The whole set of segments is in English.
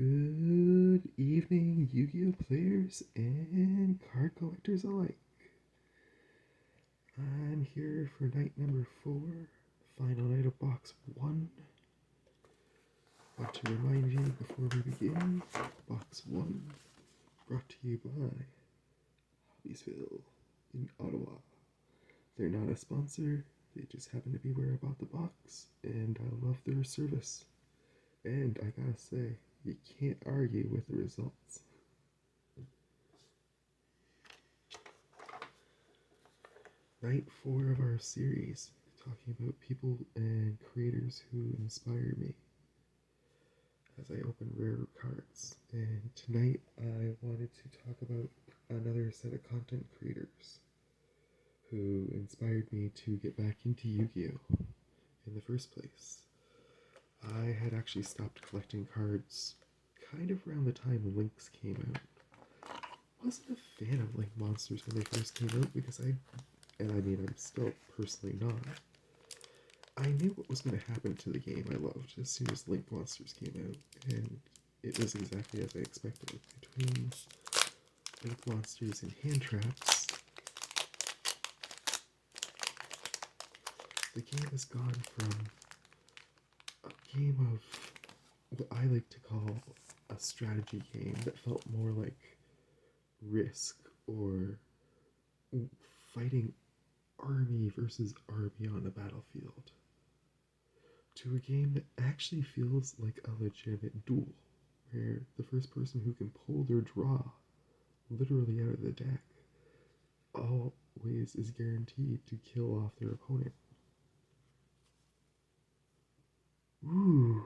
Good evening, Yu-Gi-Oh players and card collectors alike. I'm here for night number 4, final night of box 1. Want to remind you before we begin, box 1 brought to you by Hobbiesville in Ottawa. They're not a sponsor, they just happen to be where I bought the box, and I love their service. And I gotta say, you can't argue with the results. Night 4 of our series, talking about people and creators who inspire me as I open rare cards. And tonight I wanted to talk about another set of content creators who inspired me to get back into Yu-Gi-Oh! In the first place. I had actually stopped collecting cards kind of around the time Lynx came out. Wasn't a fan of Link monsters when they first came out because I'm still personally not. I knew what was going to happen to the game I loved as soon as Link monsters came out, and it was exactly as I expected. Between Link monsters and hand traps, the game has gone from a game of what I like to call a strategy game that felt more like Risk or fighting army versus army on the battlefield, to a game that actually feels like a legitimate duel, where the first person who can pull their draw literally out of the deck always is guaranteed to kill off their opponent. Ooh,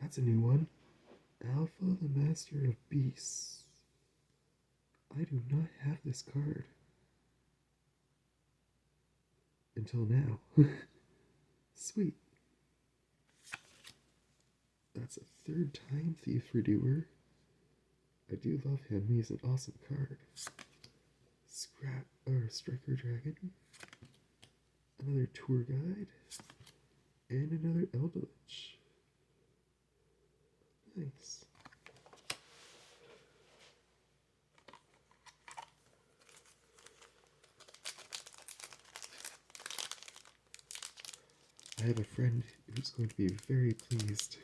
that's a new one. Alpha, the Master of Beasts. I do not have this card. Until now. Sweet. That's a third time Thief Redoer. I do love him, he's an awesome card. Striker Dragon. Another Tour Guide. And another Eldritch. Nice. I have a friend who's going to be very pleased.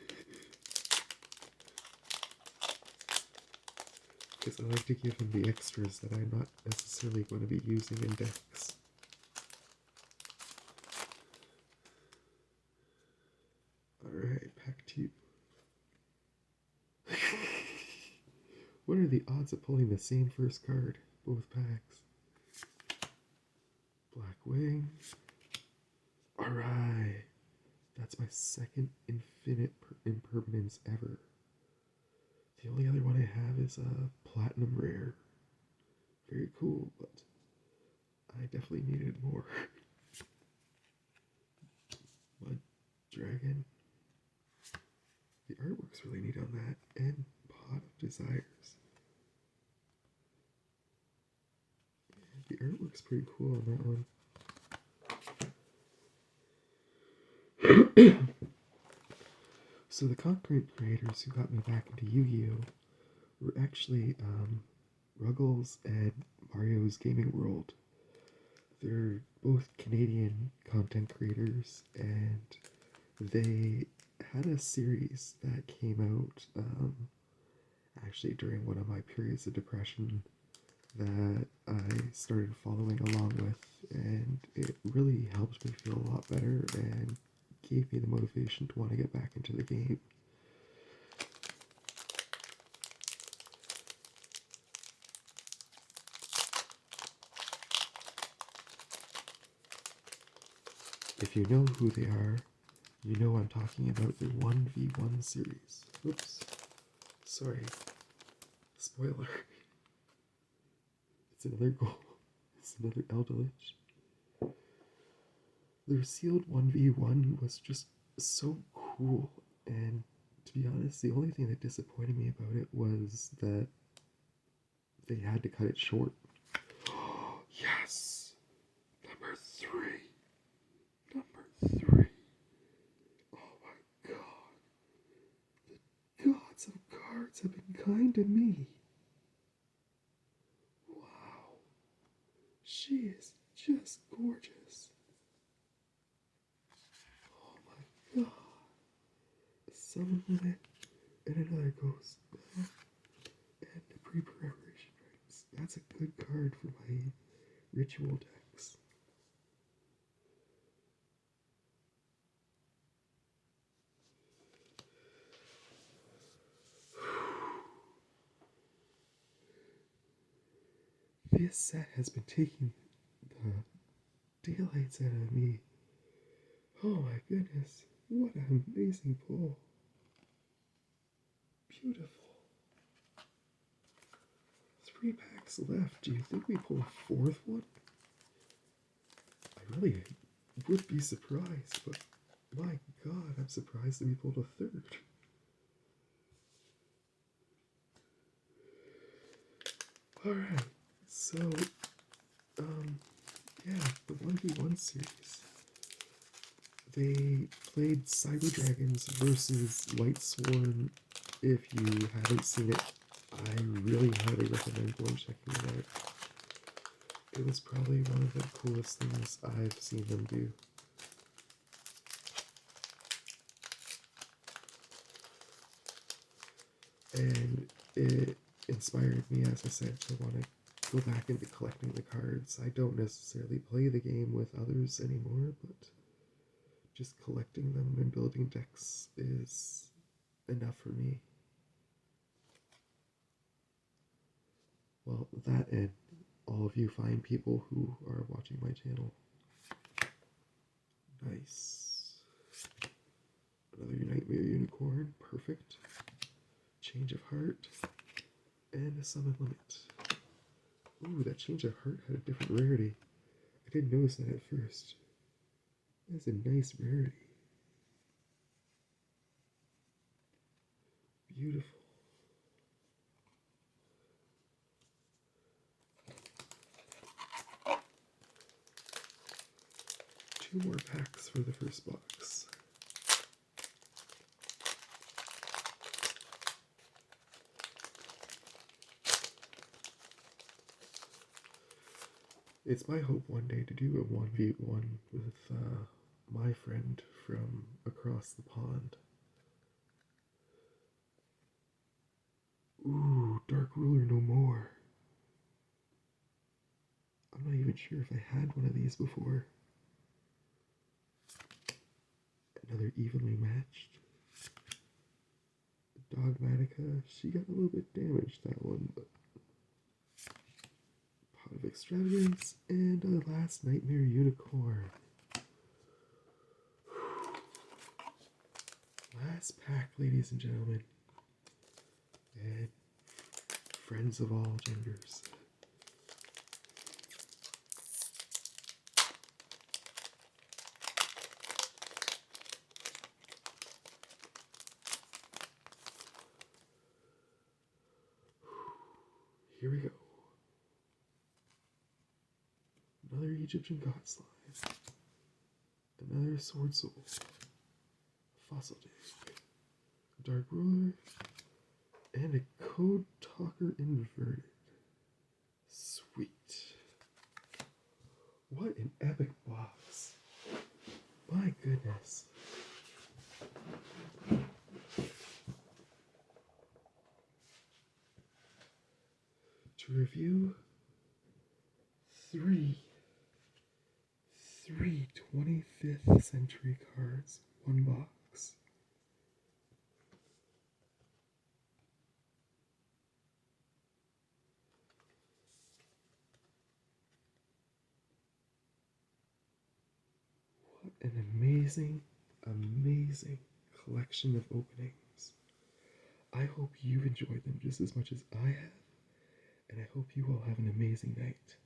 Because I like to give him the extras that I'm not necessarily going to be using in decks. Alright, pack 2. What are the odds of pulling the same first card? Both packs. Black Wing. Alright. That's my second infinite impermanence ever. The only other one I have is a platinum rare. Very cool, but I definitely needed more. Mud Dragon. The artwork's really neat on that, and Pot of Desires. The artwork's pretty cool on that one. So the content creators who got me back into Yu-Gi-Oh! Were actually Ruggles and Mario's Gaming World. They're both Canadian content creators, and they had a series that came out actually during one of my periods of depression that I started following along with, and it really helped me feel a lot better and gave me the motivation to want to get back into the game. If you know who they are, you know I'm talking about their 1v1 series. Oops. Sorry. Spoiler. It's another goal. It's another Eldritch. Their sealed 1v1 was just so cool, and to be honest, the only thing that disappointed me about it was that they had to cut it short. Yes! Number 3! Number 3! Oh my god! The gods of cards have been kind to me. Wow, she is just gorgeous. Oh my god. Summon limit and another ghost. And the pre-preparation rites. That's a good card for my ritual decks. This set has been taking the daylights out of me. Oh my goodness, what an amazing pull. Beautiful. 3 packs left. Do you think we pull a fourth one? I really would be surprised, but my god, I'm surprised that we pulled a third. Alright, so, yeah, the 1v1 series. They played Cyber Dragons versus White Swarm. If you haven't seen it, I really highly recommend going checking it out. It was probably one of the coolest things I've seen them do. And it inspired me, as I said, to want to go back into collecting the cards. I don't necessarily play the game with others anymore, but just collecting them and building decks is enough for me. Well, that and all of you fine people who are watching my channel. Nice. Another Nightmare Unicorn, perfect. Change of Heart, and a Summon Limit. Ooh, that Change of Heart had a different rarity. I didn't notice that at first. That's a nice rarity. Beautiful. Two more packs for the first box. It's my hope one day to do a 1v1 with my friend from across the pond. Ooh, Dark Ruler no more. I'm not even sure if I had one of these before. Another evenly matched. Dogmatica, she got a little bit damaged, that one, but Pot of Extravagance, and a last Nightmare Unicorn. Last pack, ladies and gentlemen, and friends of all genders. Here we go. Another Egyptian God Slime. Another Sword Soul. Fossil Dig. Dark Ruler. And a Code Talker Inverted. Sweet. What an epic box. My goodness. To review, three 25th century cards, one box. What an amazing, amazing collection of openings. I hope you've enjoyed them just as much as I have, and I hope you all have an amazing night.